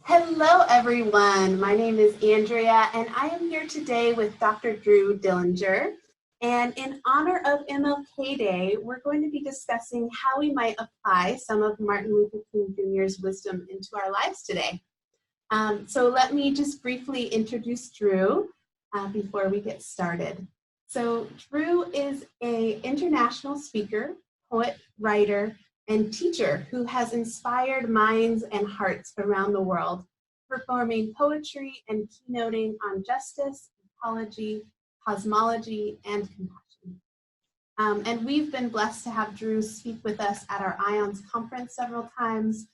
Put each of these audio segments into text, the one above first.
Hello, everyone. My name is Andrea, and I am here today with Dr. Drew Dillinger. And in honor of MLK Day, we're going to be discussing how we might apply some of Martin Luther King Jr.'s wisdom into our lives today. So let me just briefly introduce Drew before we get started. So Drew is an international speaker, poet, writer, and teacher who has inspired minds and hearts around the world, performing poetry and keynoting on justice, ecology, cosmology, and compassion. And we've been blessed to have Drew speak with us at our IONS conference several times.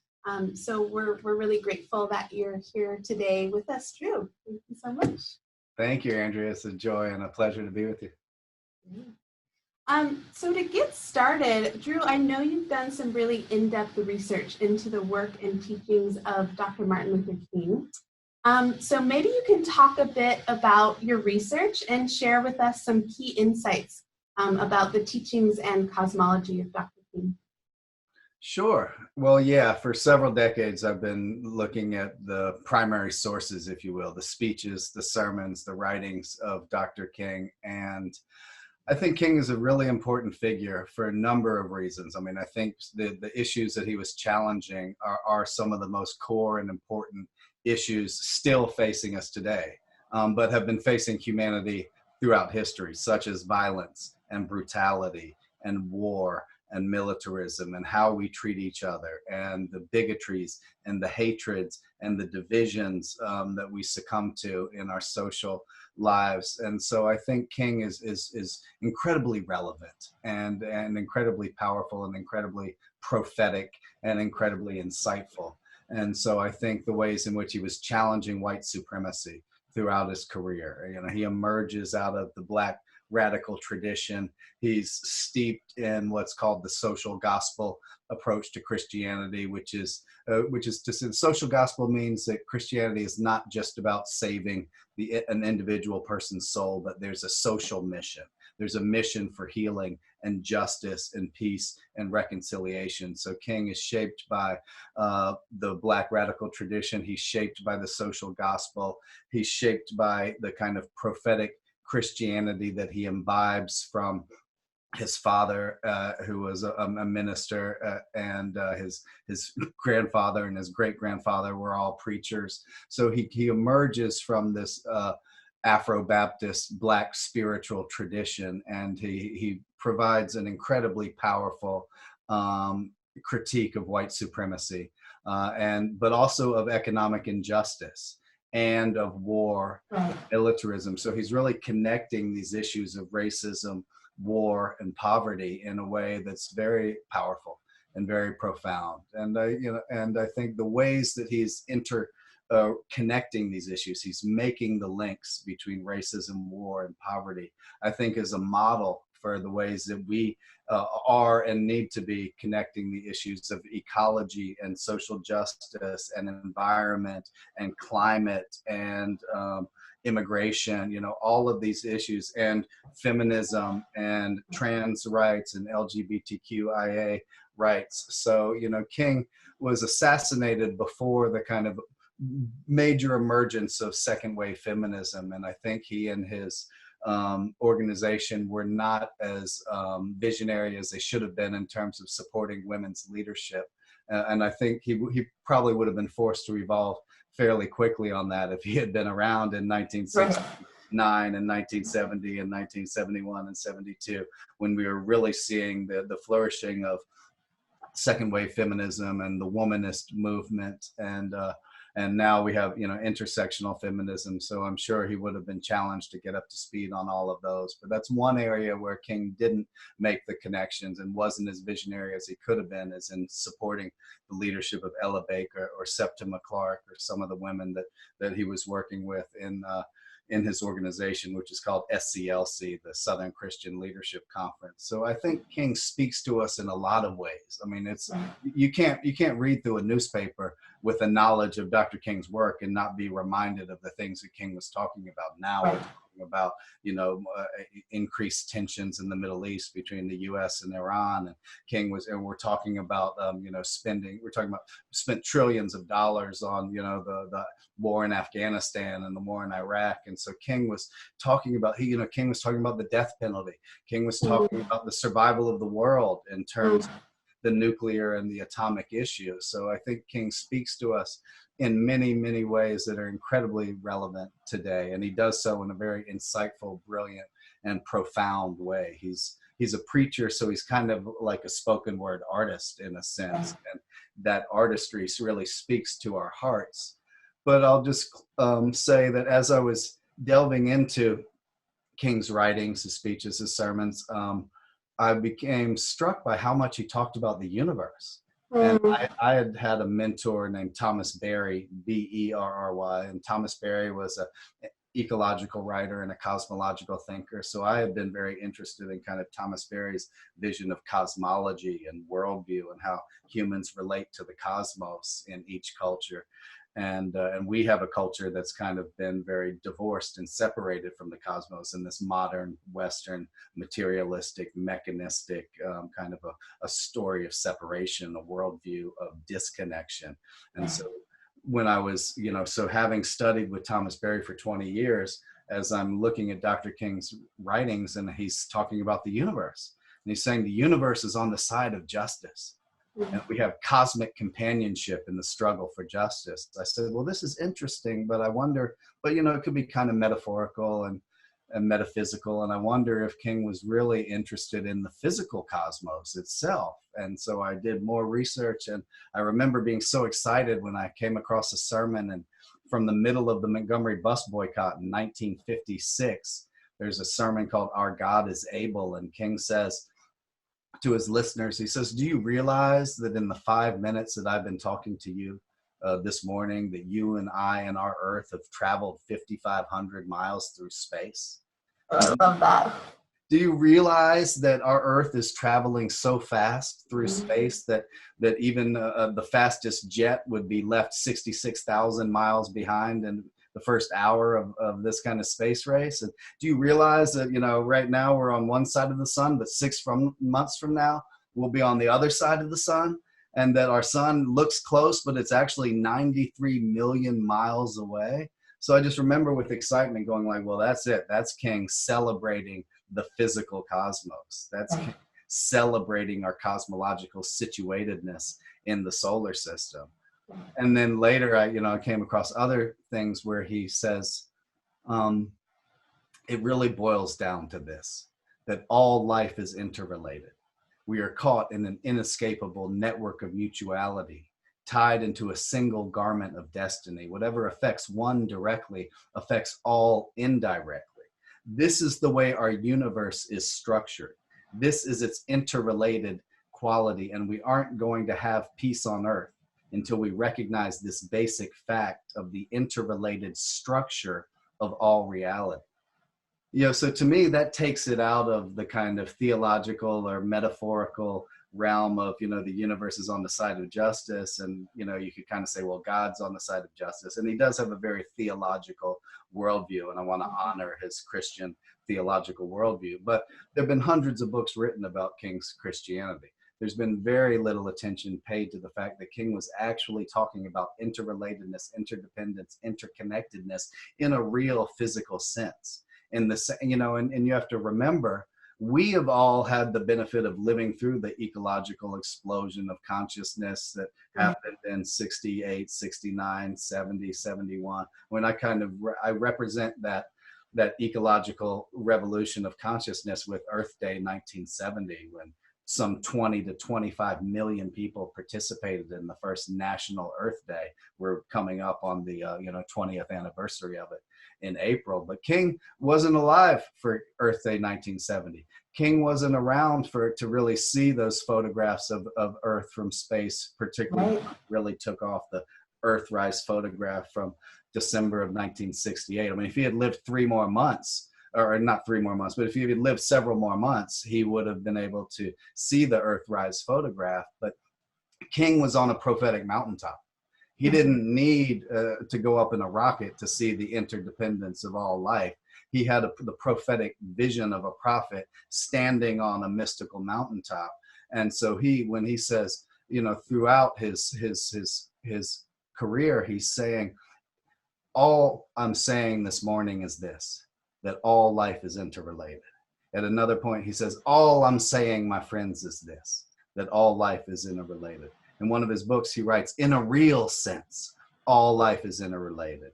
So we're really grateful that you're here today with us, Drew. Thank you so much. Thank you, Andrea. It's a joy and a pleasure to be with you. So to get started, Drew, I know you've done some really in-depth research into the work and teachings of Dr. Martin Luther King. So maybe you can talk a bit about your research and share with us some key insights about the teachings and cosmology of Dr. King. Sure. Well, yeah, for several decades, I've been looking at the primary sources, if you will, the speeches, the sermons, the writings of Dr. King. And I think King is a really important figure for a number of reasons. I mean, I think the issues that he was challenging are some of the most core and important issues still facing us today, but have been facing humanity throughout history, such as violence and brutality and war and militarism and how we treat each other and the bigotries and the hatreds and the divisions that we succumb to in our social lives. And so I think King is incredibly relevant and incredibly powerful and incredibly prophetic and incredibly insightful. And so I think the ways in which he was challenging white supremacy throughout his career, you know, he emerges out of the Black radical tradition. He's steeped in what's called the social gospel approach to Christianity, which is to say the social gospel means that Christianity is not just about saving an individual person's soul, but there's a social mission. There's a mission for healing and justice and peace and reconciliation. So King is shaped by the Black radical tradition. He's shaped by the social gospel. He's shaped by the kind of prophetic Christianity that he imbibes from his father, who was a minister, and his grandfather and his great-grandfather were all preachers. So he emerges from this Afro-Baptist Black spiritual tradition, and he provides an incredibly powerful critique of white supremacy, but also of economic injustice and of war, militarism. So he's really connecting these issues of racism, war, and poverty in a way that's very powerful and very profound. And I think the ways that he's connecting these issues, he's making the links between racism, war, and poverty, I think is a model for the ways that we are and need to be connecting the issues of ecology and social justice and environment and climate and immigration, you know, all of these issues, and feminism and trans rights and LGBTQIA rights. So, you know, King was assassinated before the kind of major emergence of second wave feminism. And I think he and his organization were not as visionary as they should have been in terms of supporting women's leadership. And I think he probably would have been forced to evolve fairly quickly on that if he had been around in 1969 and 1970 and 1971 and 72, when we were really seeing the flourishing of second wave feminism and the womanist movement, and now we have, you know, intersectional feminism. So I'm sure he would have been challenged to get up to speed on all of those. But that's one area where King didn't make the connections and wasn't as visionary as he could have been, as in supporting the leadership of Ella Baker or Septima Clark or some of the women that he was working with in his organization, which is called SCLC, the Southern Christian Leadership Conference. So I think King speaks to us in a lot of ways. I mean, you can't read through a newspaper with a knowledge of Dr. King's work and not be reminded of the things that King was talking about now about, increased tensions in the Middle East between the U.S. and Iran. And and we're talking about, spent trillions of dollars on, the war in Afghanistan and the war in Iraq. And so King was talking about, King was talking about the death penalty. King was talking about the survival of the world in terms of the nuclear and the atomic issue. So I think King speaks to us in many, many ways that are incredibly relevant today. And he does so in a very insightful, brilliant, and profound way. He's a preacher, so he's kind of like a spoken word artist in a sense. And that artistry really speaks to our hearts. But I'll just say that as I was delving into King's writings, his speeches, his sermons, I became struck by how much he talked about the universe. And I had a mentor named Thomas Berry, Berry, and Thomas Berry was an ecological writer and a cosmological thinker. So I have been very interested in kind of Thomas Berry's vision of cosmology and worldview and how humans relate to the cosmos in each culture. And we have a culture that's kind of been very divorced and separated from the cosmos in this modern Western materialistic, mechanistic kind of a story of separation, a worldview of disconnection. And so when I was, so having studied with Thomas Berry for 20 years, as I'm looking at Dr. King's writings, and he's talking about the universe, and he's saying the universe is on the side of justice. And we have cosmic companionship in the struggle for justice. I said, well, this is interesting, but I wonder, it could be kind of metaphorical and metaphysical. And I wonder if King was really interested in the physical cosmos itself. And so I did more research, and I remember being so excited when I came across a sermon and from the middle of the Montgomery bus boycott in 1956, there's a sermon called Our God is Able. And King says to his listeners, he says, do you realize that in the 5 minutes that I've been talking to you this morning, that you and I and our Earth have traveled 5,500 miles through space? I love that. Do you realize that our Earth is traveling so fast through space that even the fastest jet would be left 66,000 miles behind in the first hour of this kind of space race? And do you realize that, right now we're on one side of the sun, but 6 months from now, we'll be on the other side of the sun? And that our sun looks close, but it's actually 93 million miles away. So I just remember with excitement going like, well, that's it. That's King celebrating the physical cosmos. That's King celebrating our cosmological situatedness in the solar system. And then later, I came across other things where he says, it really boils down to this, that all life is interrelated. We are caught in an inescapable network of mutuality, tied into a single garment of destiny. Whatever affects one directly affects all indirectly. This is the way our universe is structured. This is its interrelated quality, and we aren't going to have peace on earth until we recognize this basic fact of the interrelated structure of all reality. So to me, that takes it out of the kind of theological or metaphorical realm of, the universe is on the side of justice. And, you could kind of say, well, God's on the side of justice. And he does have a very theological worldview. And I want to honor his Christian theological worldview. But there have been hundreds of books written about King's Christianity. There's been very little attention paid to the fact that King was actually talking about interrelatedness, interdependence, interconnectedness in a real physical sense. And you have to remember, we have all had the benefit of living through the ecological explosion of consciousness that happened in 68, 69, 70, 71. When I represent that ecological revolution of consciousness with Earth Day 1970, when some 20 to 25 million people participated in the first National Earth Day. We're coming up on the 20th anniversary of it in April. But King wasn't alive for Earth Day 1970. King wasn't around to really see those photographs of Earth from space, particularly when it really took off, the Earthrise photograph from December of 1968. I mean, if he had lived 3 more months, or not 3 more months, but if he had lived several more months, he would have been able to see the Earthrise photograph. But King was on a prophetic mountaintop. He didn't need to go up in a rocket to see the interdependence of all life. he had the prophetic vision of a prophet standing on a mystical mountaintop. And so when he says, throughout his career, he's saying, all I'm saying this morning is this, that all life is interrelated. At another point, he says, all I'm saying, my friends, is this, that all life is interrelated. In one of his books, he writes, in a real sense, all life is interrelated.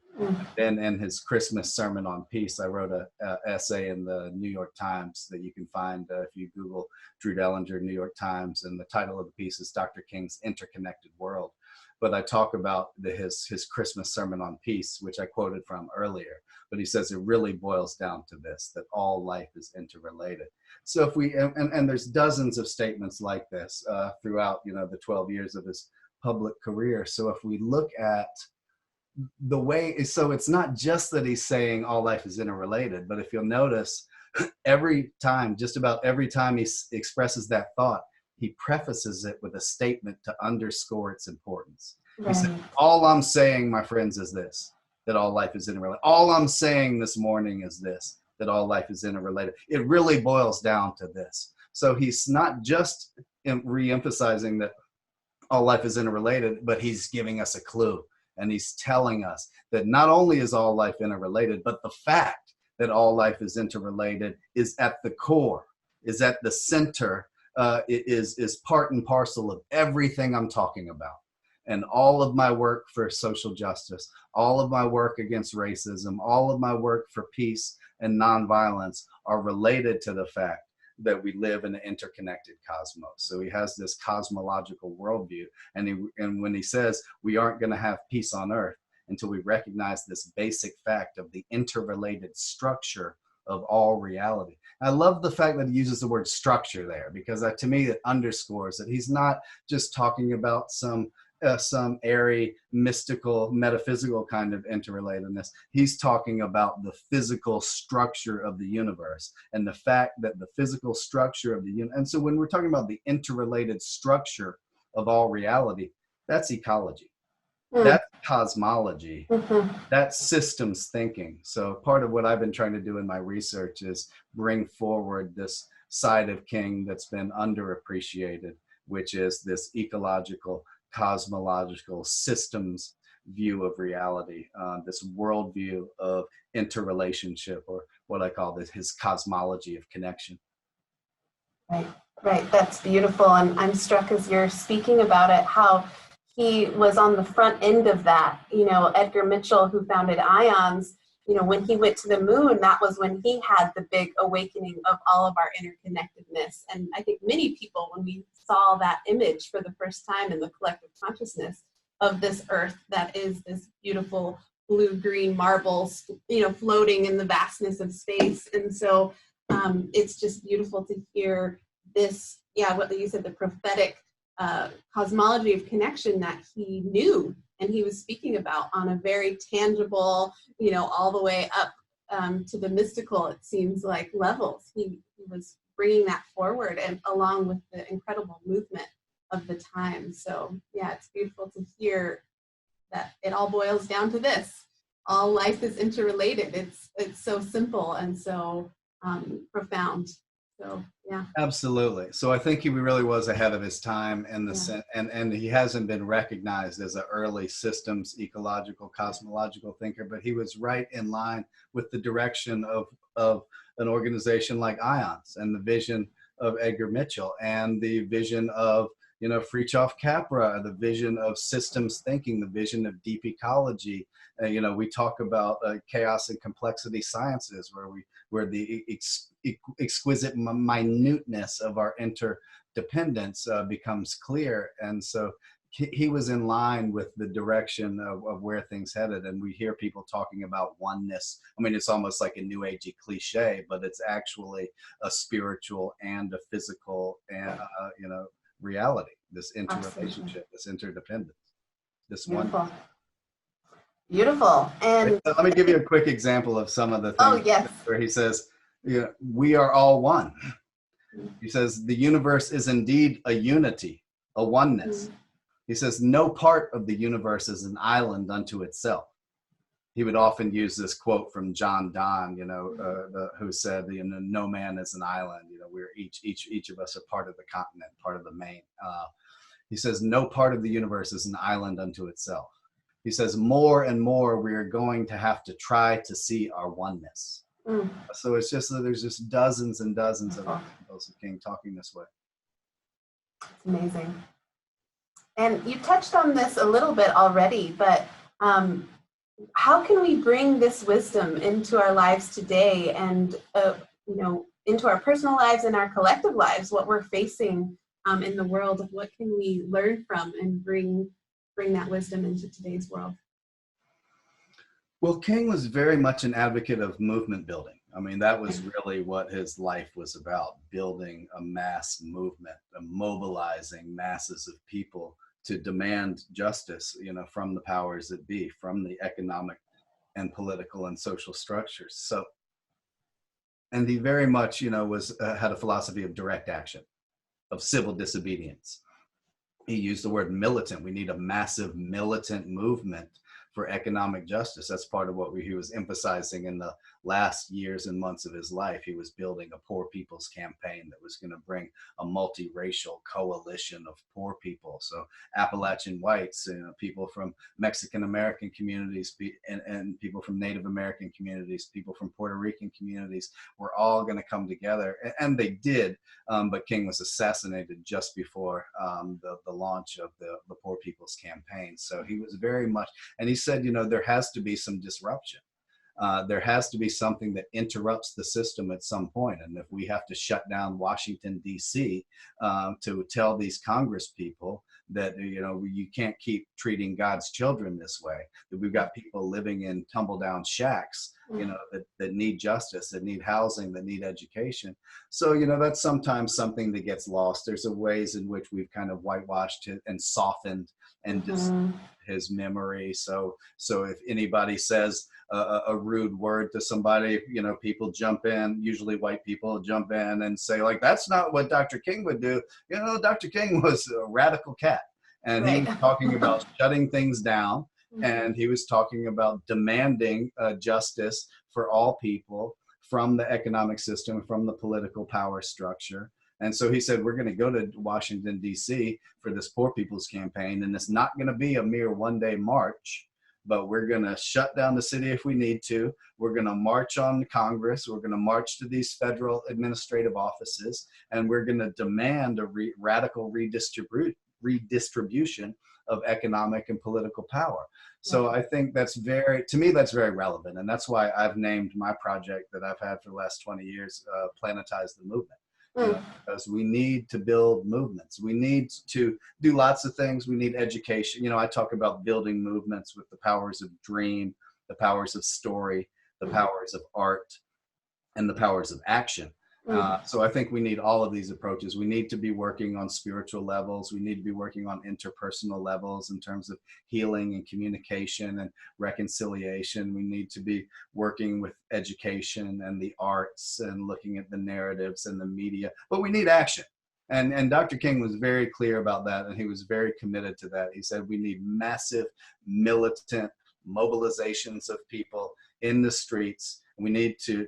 And in his Christmas sermon on peace, I wrote an essay in the New York Times that you can find if you Google Drew Dellinger, New York Times, and the title of the piece is Dr. King's Interconnected World. But I talk about his Christmas sermon on peace, which I quoted from earlier. But he says it really boils down to this, that all life is interrelated. So if we, and there's dozens of statements like this throughout, the 12 years of his public career. So if we look at the way, so it's not just that he's saying all life is interrelated, but if you'll notice, just about every time he expresses that thought, he prefaces it with a statement to underscore its importance. Right. He said, all I'm saying, my friends, is this, that all life is interrelated. All I'm saying this morning is this, that all life is interrelated. It really boils down to this. So he's not just re-emphasizing that all life is interrelated, but he's giving us a clue. And he's telling us that not only is all life interrelated, but the fact that all life is interrelated is at the core, is at the center, is part and parcel of everything I'm talking about. And all of my work for social justice, all of my work against racism, all of my work for peace and nonviolence are related to the fact that we live in an interconnected cosmos. So he has this cosmological worldview. And when he says we aren't going to have peace on earth until we recognize this basic fact of the interrelated structure of all reality. I love the fact that he uses the word structure there, because to me it underscores that he's not just talking about some airy, mystical, metaphysical kind of interrelatedness. He's talking about the physical structure of the universe and the fact that the physical structure of the universe. And so when we're talking about the interrelated structure of all reality, that's ecology. That's cosmology. That's systems thinking. So part of what I've been trying to do in my research is bring forward this side of King that's been underappreciated, which is this ecological, cosmological systems view of reality, this worldview of interrelationship, or what I call his cosmology of connection. Right. That's beautiful. And I'm struck as you're speaking about it, how he was on the front end of that. Edgar Mitchell, who founded IONS, when he went to the moon, that was when he had the big awakening of all of our interconnectedness. And I think many people, when we saw that image for the first time in the collective consciousness of this earth that is this beautiful blue-green marble, floating in the vastness of space. And so it's just beautiful to hear this, what you said, the prophetic cosmology of connection that he knew and he was speaking about on a very tangible, all the way up to the mystical, it seems like, levels. He was bringing that forward, and along with the incredible movement of the time. So it's beautiful to hear that it all boils down to this. All life is interrelated. It's so simple and so profound. So absolutely. So I think he really was ahead of his time in the and he hasn't been recognized as an early systems ecological cosmological thinker, but he was right in line with the direction of an organization like IONS and the vision of Edgar Mitchell and the vision of Fritjof Capra, the vision of systems thinking, the vision of deep ecology. We talk about chaos and complexity sciences, where the exquisite minuteness of our interdependence becomes clear. And so he was in line with the direction of where things headed. And we hear people talking about oneness. I mean, it's almost like a new agey cliche, but it's actually a spiritual and a physical and reality, this interrelationship, this interdependence, this one. Beautiful. And let me give you a quick example of some of the things where he says, we are all one. He says, the universe is indeed a unity, a oneness. He says, no part of the universe is an island unto itself. he would often use this quote from John Donne, who said, no man is an island. We're each of us are part of the continent, part of the main. He says, no part of the universe is an island unto itself. He says, more and more we are going to have to try to see our oneness. Mm. So it's just that there's just dozens and dozens of examples of King talking this way. It's amazing. And you touched on this a little bit already, but how can we bring this wisdom into our lives today and, into our personal lives and our collective lives, what we're facing in the world? What can we learn from and bring that wisdom into today's world? Well, King was very much an advocate of movement building. I mean, that was really what his life was about, building a mass movement, mobilizing masses of people to demand justice, from the powers that be, from the economic and political and social structures. So, and he very much, had a philosophy of direct action, of civil disobedience. He used the word militant. We need a massive militant movement for economic justice. That's part of what he was emphasizing in the last years and months of his life. He was building a poor people's campaign that was going to bring a multiracial coalition of poor people. So Appalachian whites, people from Mexican American communities, and people from Native American communities, people from Puerto Rican communities were all going to come together. And they did, but King was assassinated just before the launch of the Poor People's Campaign. So he was very much, and he said, there has to be some disruption. There has to be something that interrupts the system at some point. And if we have to shut down Washington, D.C. To tell these Congress people that, you can't keep treating God's children this way, that we've got people living in tumble down shacks, that need justice, that need housing, that need education. So, that's sometimes something that gets lost. There's ways in which we've kind of whitewashed it and softened and his memory. So if anybody says a rude word to somebody, people jump in, usually white people jump in and say, like, that's not what Dr. King would do. Dr. King was a radical cat, and he was talking about shutting things down, and he was talking about demanding justice for all people from the economic system, from the political power structure. And so he said, we're going to go to Washington, D.C. for this Poor People's Campaign, and it's not going to be a mere one-day march, but we're going to shut down the city if we need to. We're going to march on Congress. We're going to march to these federal administrative offices, and we're going to demand a radical redistribution of economic and political power. So I think to me, that's very relevant. And that's why I've named my project that I've had for the last 20 years, Planetize the Movement. Because we need to build movements. We need to do lots of things. We need education. I talk about building movements with the powers of dream, the powers of story, the powers of art, and the powers of action. So I think we need all of these approaches. We need to be working on spiritual levels. We need to be working on interpersonal levels in terms of healing and communication and reconciliation. We need to be working with education and the arts and looking at the narratives and the media, but we need action. And Dr. King was very clear about that, and he was very committed to that. He said we need massive militant mobilizations of people in the streets. We need to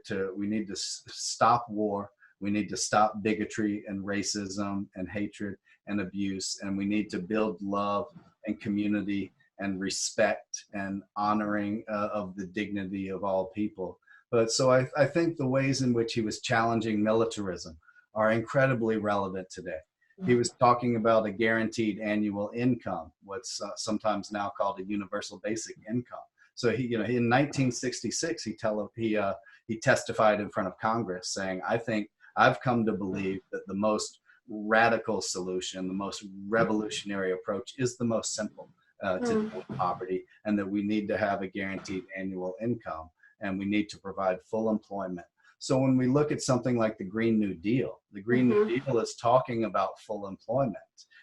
stop war. We need to stop bigotry and racism and hatred and abuse. And we need to build love and community and respect and honoring of the dignity of all people. But so I think the ways in which he was challenging militarism are incredibly relevant today. He was talking about a guaranteed annual income, what's sometimes now called a universal basic income. So he, in 1966, he testified in front of Congress saying, I think I've come to believe that the most radical solution, the most revolutionary approach is the most simple to poverty, and that we need to have a guaranteed annual income, and we need to provide full employment. So when we look at something like the Green New Deal, the Green New Deal is talking about full employment.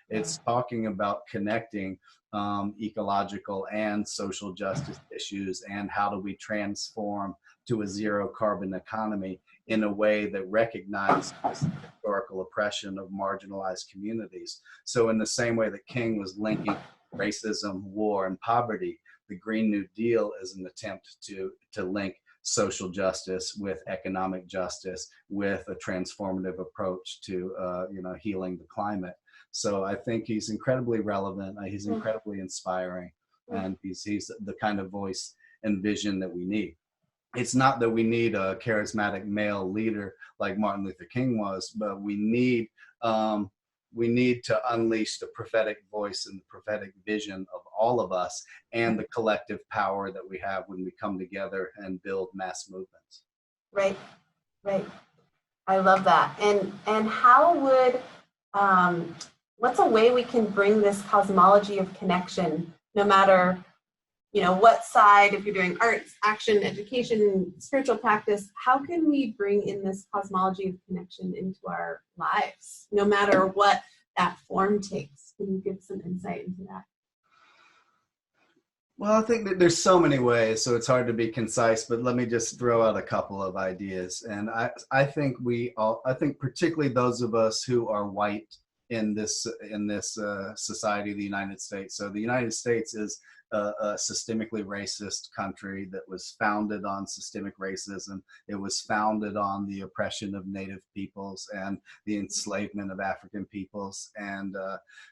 It's talking about connecting ecological and social justice issues, and how do we transform to a zero carbon economy in a way that recognizes the historical oppression of marginalized communities. So in the same way that King was linking racism, war, and poverty, the Green New Deal is an attempt to link social justice with economic justice, with a transformative approach to healing the climate. So I think he's incredibly relevant. He's incredibly inspiring, and he's the kind of voice and vision that we need. It's not that we need a charismatic male leader like Martin Luther King was, but we need to unleash the prophetic voice and the prophetic vision of all of us, and the collective power that we have when we come together and build mass movements. Right, right. I love that. And how would, what's a way we can bring this cosmology of connection, no matter, what side, if you're doing arts, action, education, spiritual practice, how can we bring in this cosmology of connection into our lives, no matter what that form takes? Can you give some insight into that? Well, I think that there's so many ways, so it's hard to be concise, but let me just throw out a couple of ideas. And I think I think particularly those of us who are white in this society, the United States. So the United States is a systemically racist country that was founded on systemic racism. It was founded on the oppression of Native peoples and the enslavement of African peoples. And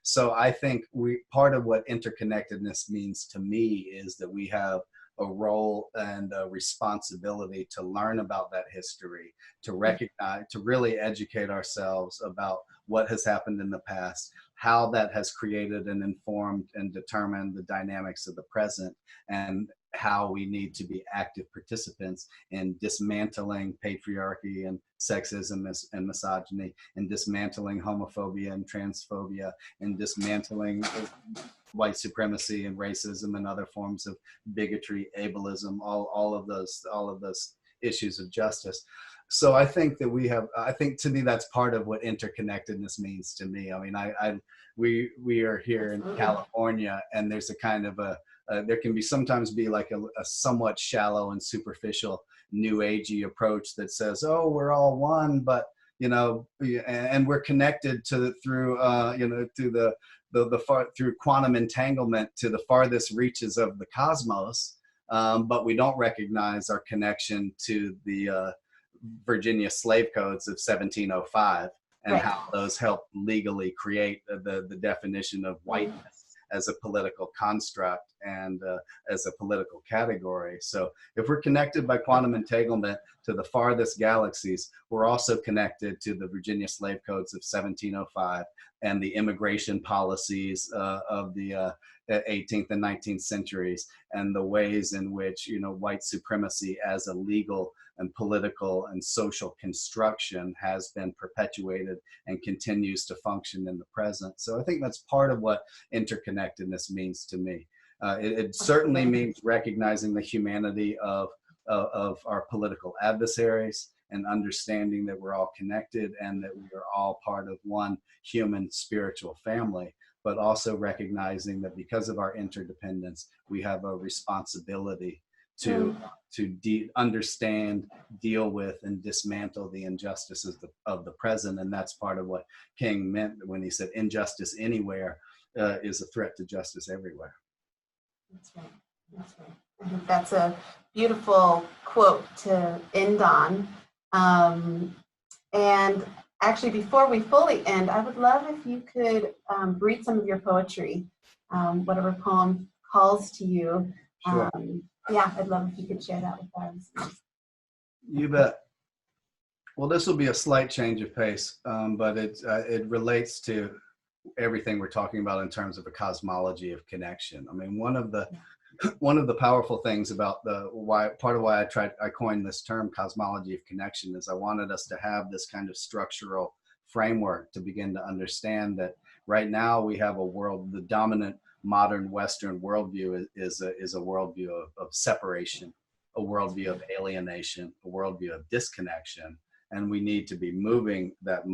so I think part of what interconnectedness means to me is that we have a role and a responsibility to learn about that history, to recognize, to really educate ourselves about what has happened in the past, how that has created and informed and determined the dynamics of the present, and how we need to be active participants in dismantling patriarchy and sexism and misogyny, and dismantling homophobia and transphobia, and dismantling white supremacy and racism and other forms of bigotry, ableism, all of those issues of justice. So I think that I think to me that's part of what interconnectedness means to me. I mean, we are here in California, and there's a kind of there can be sometimes be like a somewhat shallow and superficial new agey approach that says, oh, we're all one, but and we're connected through through quantum entanglement to the farthest reaches of the cosmos, but we don't recognize our connection to the Virginia slave codes of 1705 and Right. how those helped legally create the definition of whiteness as a political construct and as a political category. So if we're connected by quantum entanglement to the farthest galaxies, we're also connected to the Virginia slave codes of 1705 and the immigration policies of the 18th and 19th centuries, and the ways in which white supremacy as a legal and political and social construction has been perpetuated and continues to function in the present. So I think that's part of what interconnectedness means to me. It certainly means recognizing the humanity of our political adversaries, and understanding that we're all connected and that we are all part of one human spiritual family, but also recognizing that because of our interdependence, we have a responsibility to understand, deal with, and dismantle the injustices of the present. And that's part of what King meant when he said injustice anywhere is a threat to justice everywhere. That's right. That's right. I think that's a beautiful quote to end on. And actually, before we fully end, I would love if you could read some of your poetry, whatever poem calls to you. Sure. Yeah, I'd love if you could share that with our listeners. You bet. Well, this will be a slight change of pace, but it relates to everything we're talking about in terms of a cosmology of connection. I mean, one of the powerful things about part of why I coined this term cosmology of connection is I wanted us to have this kind of structural framework to begin to understand that right now we have the dominant modern Western worldview is a worldview of separation, a worldview of alienation, a worldview of disconnection, and we need to be moving that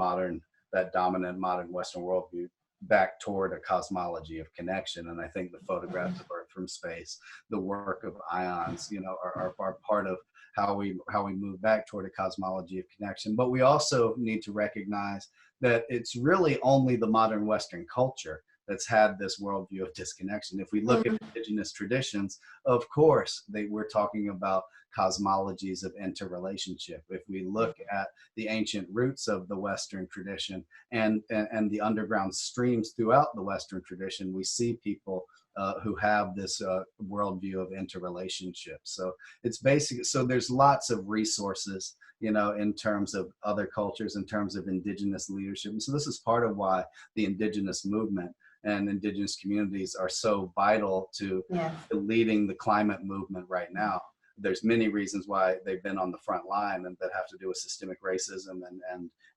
dominant modern Western worldview back toward a cosmology of connection. And I think the photographs of Earth from space, the work of ions, are part of how we move back toward a cosmology of connection. But we also need to recognize that it's really only the modern Western culture that's had this worldview of disconnection. If we look at indigenous traditions, of course, we're talking about cosmologies of interrelationship. If we look at the ancient roots of the Western tradition and the underground streams throughout the Western tradition, we see people who have this worldview of interrelationship. So it's basic. So there's lots of resources, you know, in terms of other cultures, in terms of indigenous leadership. And so this is part of why the indigenous movement and indigenous communities are so vital to leading the climate movement right now. There's many reasons why they've been on the front line, and that have to do with systemic racism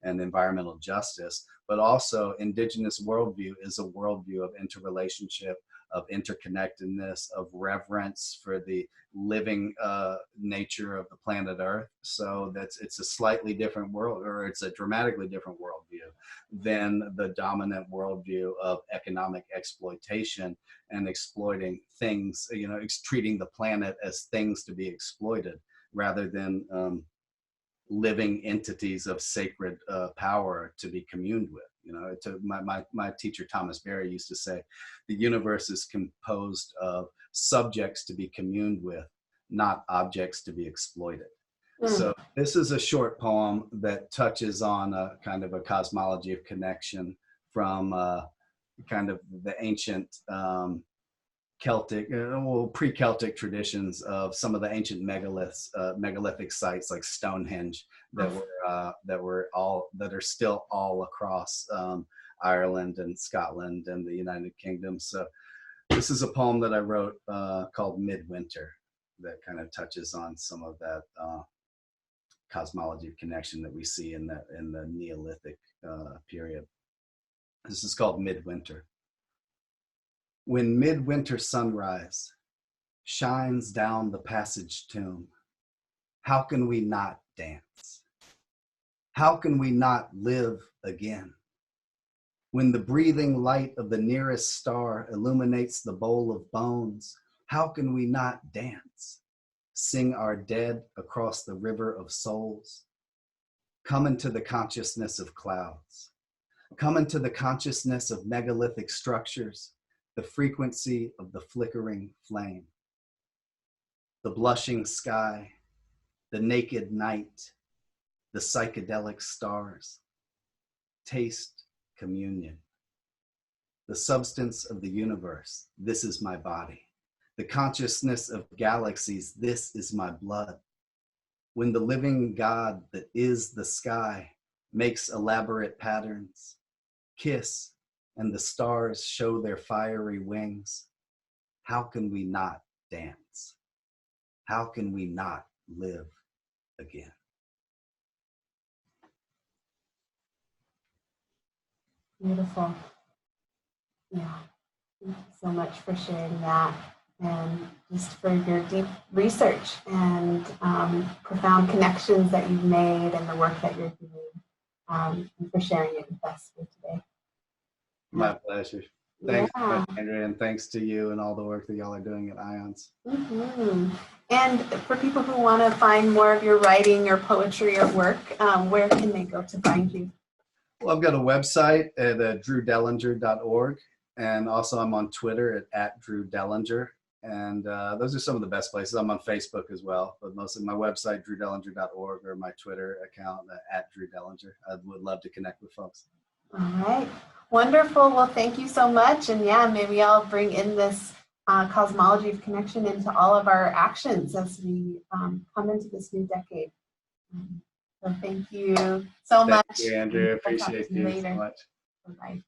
and environmental justice. But also, indigenous worldview is a worldview of interrelationship, of interconnectedness, of reverence for the living nature of the planet Earth. So it's a slightly different world, or it's a dramatically different worldview than the dominant worldview of economic exploitation and exploiting things, you know, treating the planet as things to be exploited rather than living entities of sacred power to be communed with. You know, my teacher Thomas Berry used to say, the universe is composed of subjects to be communed with, not objects to be exploited. So this is a short poem that touches on a kind of a cosmology of connection from kind of the ancient Celtic, well, pre-Celtic traditions of some of the ancient megaliths, megalithic sites like Stonehenge that are still all across Ireland and Scotland and the United Kingdom. So this is a poem that I wrote called Midwinter that kind of touches on some of that cosmology of connection that we see in the Neolithic period. This is called Midwinter. When midwinter sunrise shines down the passage tomb, how can we not dance? How can we not live again? When the breathing light of the nearest star illuminates the bowl of bones, how can we not dance? Sing our dead across the river of souls. Come into the consciousness of clouds. Come into the consciousness of megalithic structures, the frequency of the flickering flame. The blushing sky, the naked night, the psychedelic stars. Taste communion. The substance of the universe, this is my body. The consciousness of galaxies, this is my blood. When the living God that is the sky makes elaborate patterns, kiss, and the stars show their fiery wings, how can we not dance? How can we not live again? Beautiful. Yeah. Thank you so much for sharing that, and just for your deep research and profound connections that you've made and the work that you're doing, and for sharing it with us here today. My pleasure. Thanks so much, Andrea, and thanks to you and all the work that y'all are doing at IONS. And for people who want to find more of your writing or poetry or work, where can they go to find you? Well, I've got a website at drewdellinger.org, and also I'm on Twitter at drewdellinger, and those are some of the best places. I'm on Facebook as well, but mostly my website, drewdellinger.org, or my Twitter account at drewdellinger. I would love to connect with folks. All right. Wonderful. Well, thank you so much. And yeah, maybe I'll bring in this cosmology of connection into all of our actions as we come into this new decade. So thank you so much. Thank you, Andrea. Appreciate you so much. Bye-bye.